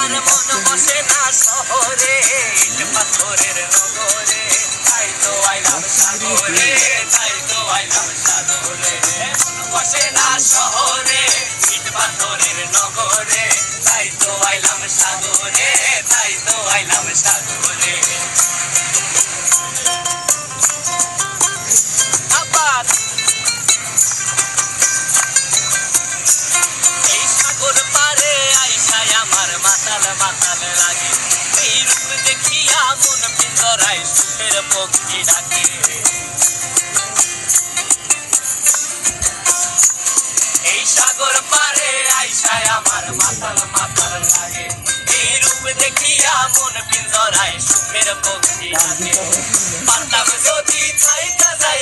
আমার মন বসে না শহরে, ইট পাথরের নগরে, তাই তো আইলাম সাগরে, তাই তো আইলাম সাগরে। মন বসে না শহরে, ইট পাথরের নগরে, তাই তো আইলাম সাগরে, তাই তো আইলাম সাগরে। আবার এই সাগর পারে আইসায় আমার মাতাল মাতাল লাগে, এই রূপ দেখিয়া মন পিঞ্জরায় সুখের পক্ষী ডাকে। এই সাগর পারে আইসায় আমার মাতাল মাতাল লাগে, এই রূপ দেখিয়া মন পিঞ্জরায় সুখের পক্ষী ডাকে। পারতাম যদি থাইকা যাই